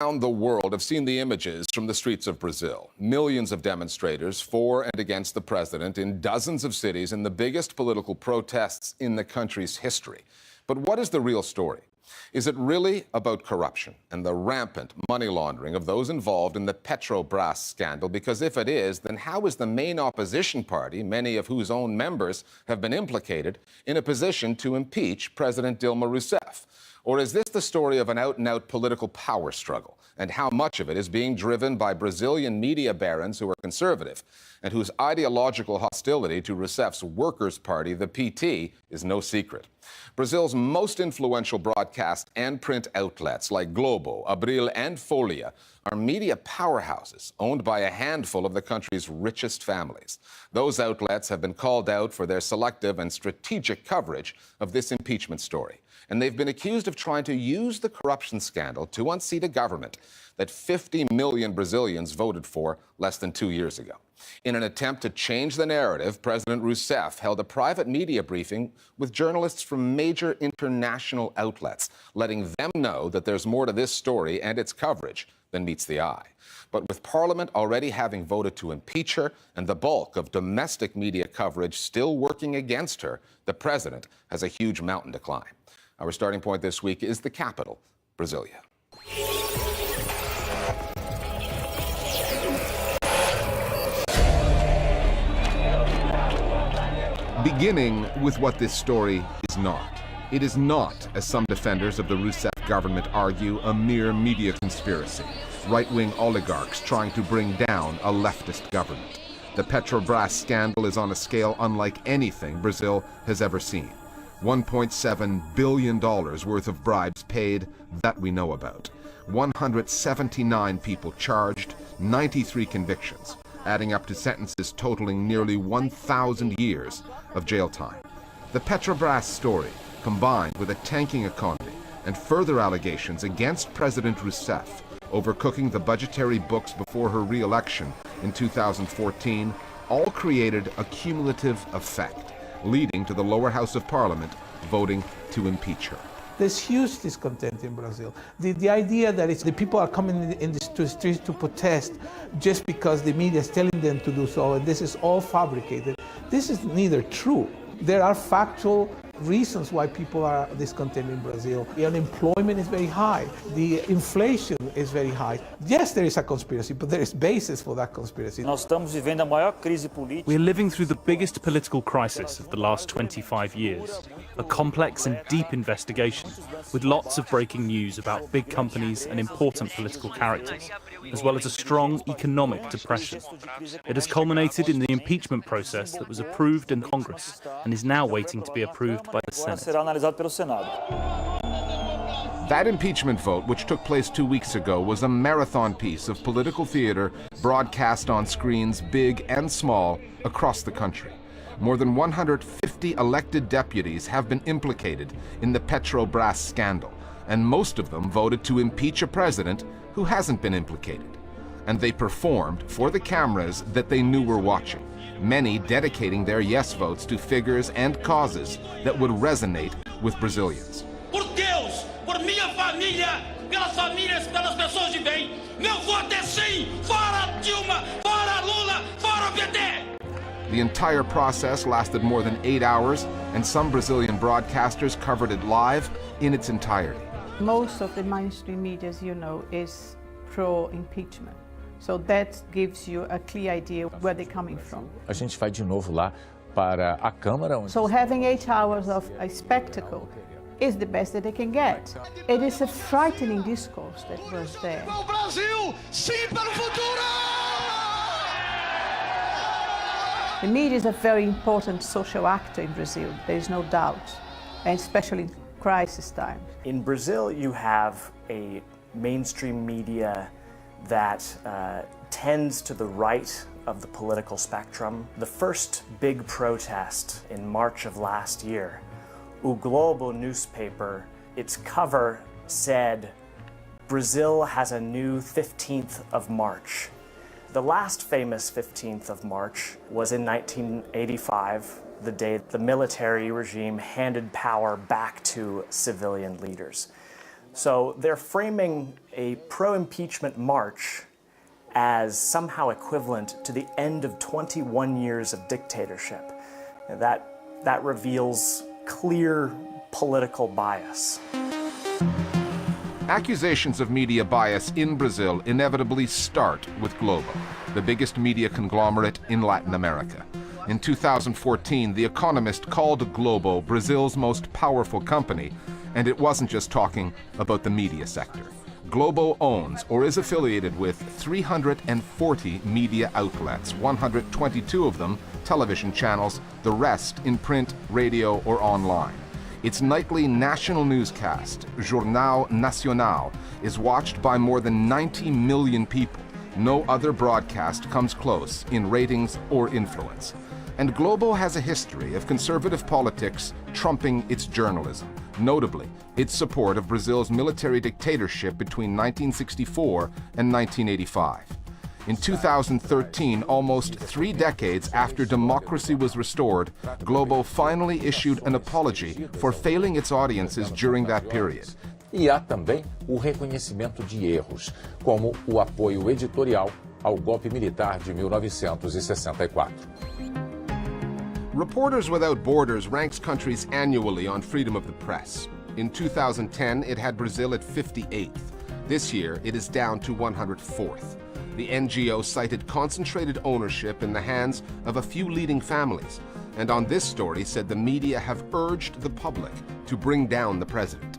Around the world have seen the images from the streets of Brazil. Millions of demonstrators for and against the president in dozens of cities in the biggest political protests in the country's history. But what is the real story? Is it really about corruption and the rampant money laundering of those involved in the Petrobras scandal? Because if it is, then how is the main opposition party, many of whose own members have been implicated, in a position to impeach President Dilma Rousseff? Or is this the story of an out-and-out political power struggle? And how much of it is being driven by Brazilian media barons who are conservative and whose ideological hostility to Rousseff's Workers' Party, the PT, is no secret? Brazil's most influential broadcast and print outlets like Globo, Abril, and Folha are media powerhouses owned by a handful of the country's richest families. Those outlets have been called out for their selective and strategic coverage of this impeachment story. And they've been accused of trying to use the corruption scandal to unseat a government that 50 million Brazilians voted for less than 2 years ago. In an attempt to change the narrative, President Rousseff held a private media briefing with journalists from major international outlets, letting them know that there's more to this story and its coverage than meets the eye. But with Parliament already having voted to impeach her and the bulk of domestic media coverage still working against her, the president has a huge mountain to climb. Our starting point this week is the capital, Brasilia. Beginning with what this story is not. It is not, as some defenders of the Rousseff government argue, a mere media conspiracy. Right-wing oligarchs trying to bring down a leftist government. The Petrobras scandal is on a scale unlike anything Brazil has ever seen. $1.7 billion worth of bribes paid, that we know about. 179 people charged, 93 convictions, adding up to sentences totaling nearly 1,000 years of jail time. The Petrobras story, combined with a tanking economy and further allegations against President Rousseff overcooking the budgetary books before her re-election in 2014, all created a cumulative effect, leading to the lower house of Parliament voting to impeach her. There's huge discontent in Brazil. The idea that the people are coming in the streets to protest just because the media is telling them to do so, and this is all fabricated. This is neither true. There are factual reasons why people are discontent in Brazil. The unemployment is very high. The inflation is very high. Yes, there is a conspiracy, but there is basis for that conspiracy. We're living through the biggest political crisis of the last 25 years. A complex and deep investigation with lots of breaking news about big companies and important political characters, as well as a strong economic depression. It has culminated in the impeachment process that was approved in Congress and is now waiting to be approved by the Senate. That impeachment vote, which took place 2 weeks ago, was a marathon piece of political theater broadcast on screens big and small across the country. More than 150 elected deputies have been implicated in the Petrobras scandal, and most of them voted to impeach a president who hasn't been implicated. And they performed for the cameras that they knew were watching, many dedicating their yes votes to figures and causes that would resonate with Brazilians. Por Deus, por minha família, pelas famílias, pelas pessoas de bem, meu voto é sim, fora Dilma, fora Lula, fora PT! The entire process lasted more than 8 hours, and some Brazilian broadcasters covered it live in its entirety. Most of the mainstream media, as you know, is pro-impeachment. So that gives you a clear idea where they're coming from. A gente vai de novo lá para a Câmara. So having 8 hours of a spectacle is the best that they can get. It is a frightening discourse that was there. O Brasil, sim para o futuro! The media is a very important social actor in Brazil, there is no doubt, and especially in crisis times. In Brazil, you have a mainstream media that tends to the right of the political spectrum. The first big protest in March of last year, O Globo newspaper, its cover said, "Brazil has a new 15th of March." The last famous 15th of March was in 1985, the day the military regime handed power back to civilian leaders. So they're framing a pro-impeachment march as somehow equivalent to the end of 21 years of dictatorship. That reveals clear political bias. Accusations of media bias in Brazil inevitably start with Globo, the biggest media conglomerate in Latin America. In 2014, The Economist called Globo Brazil's most powerful company, and it wasn't just talking about the media sector. Globo owns or is affiliated with 340 media outlets, 122 of them television channels, the rest in print, radio, or online. Its nightly national newscast, Jornal Nacional, is watched by more than 90 million people. No other broadcast comes close in ratings or influence. And Globo has a history of conservative politics trumping its journalism, notably its support of Brazil's military dictatorship between 1964 and 1985. In 2013, almost 3 decades after democracy was restored, Globo finally issued an apology for failing its audiences during that period. E há também o reconhecimento de erros, como o apoio editorial ao golpe militar de 1964. Reporters Without Borders ranks countries annually on freedom of the press. In 2010, it had Brazil at 58th. This year, it is down to 104th. The NGO cited concentrated ownership in the hands of a few leading families, and on this story said the media have urged the public to bring down the president.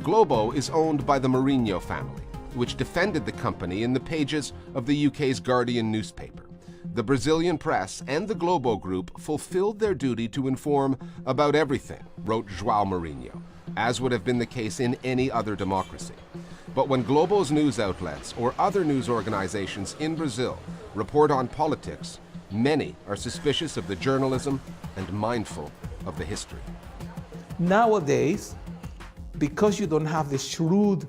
Globo is owned by the Mourinho family, which defended the company in the pages of the UK's Guardian newspaper. The Brazilian press and the Globo Group fulfilled their duty to inform about everything, wrote João Mourinho, as would have been the case in any other democracy. But when Globo's news outlets or other news organizations in Brazil report on politics, many are suspicious of the journalism and mindful of the history. Nowadays, because you don't have the shrewd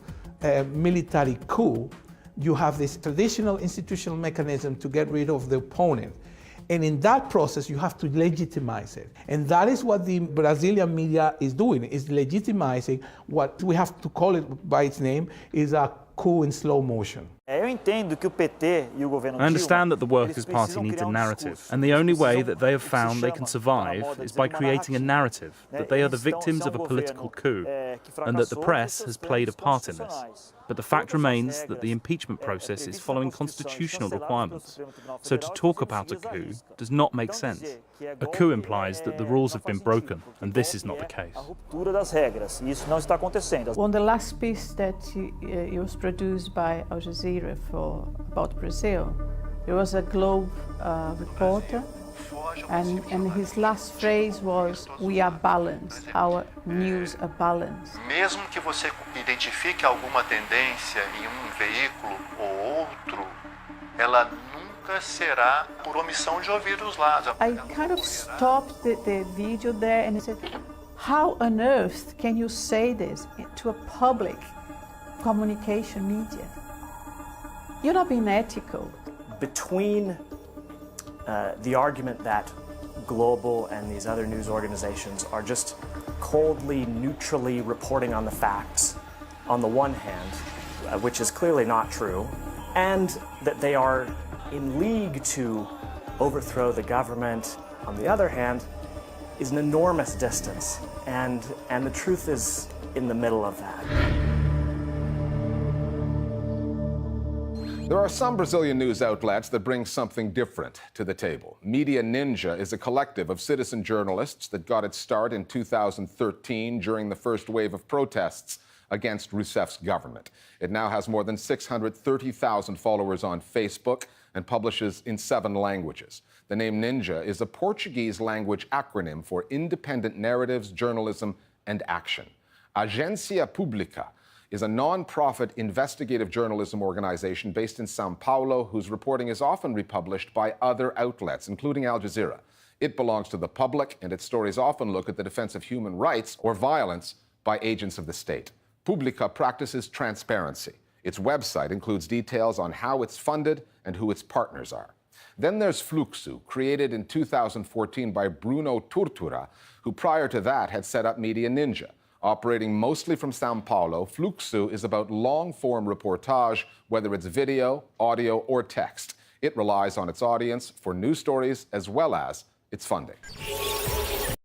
military coup, you have this traditional institutional mechanism to get rid of the opponent. And in that process, you have to legitimize it. And that is what the Brazilian media is doing, is legitimizing what we have to call it by its name, is a coup in slow motion. I understand that the Workers' Party needs a narrative, and the only way that they have found they can survive is by creating a narrative that they are the victims of a political coup, and that the press has played a part in this. But the fact remains that the impeachment process is following constitutional requirements. So to talk about a coup does not make sense. A coup implies that the rules have been broken, and this is not the case. On the last piece that it was produced by Al Jazeera about Brazil, there was a Globe reporter, and his last phrase was, "We are balanced, our news are balanced." Mesmo que você identifique alguma tendência em veículo ou outro, ela nunca será por omissão de ouvir os lados. I kind of stopped the video there and I said, how on earth can you say this to a public communication media? You're not being ethical. Between the argument that Global and these other news organizations are just coldly, neutrally reporting on the facts, on the one hand, which is clearly not true, and that they are in league to overthrow the government, on the other hand, is an enormous distance, and the truth is in the middle of that. There are some Brazilian news outlets that bring something different to the table. Media Ninja is a collective of citizen journalists that got its start in 2013 during the first wave of protests against Rousseff's government. It now has more than 630,000 followers on Facebook and publishes in 7 languages. The name Ninja is a Portuguese language acronym for Independent Narratives, Journalism, and Action. Agência Pública is a non-profit investigative journalism organization based in São Paulo whose reporting is often republished by other outlets, including Al Jazeera. It belongs to the public, and its stories often look at the defense of human rights or violence by agents of the state. Pública practices transparency. Its website includes details on how it's funded and who its partners are. Then there's Fluxo, created in 2014 by Bruno Tortura, who prior to that had set up Media Ninja, Operating mostly from Sao Paulo, Fluxo is about long-form reportage, whether it's video, audio, or text. It relies on its audience for news stories as well as its funding.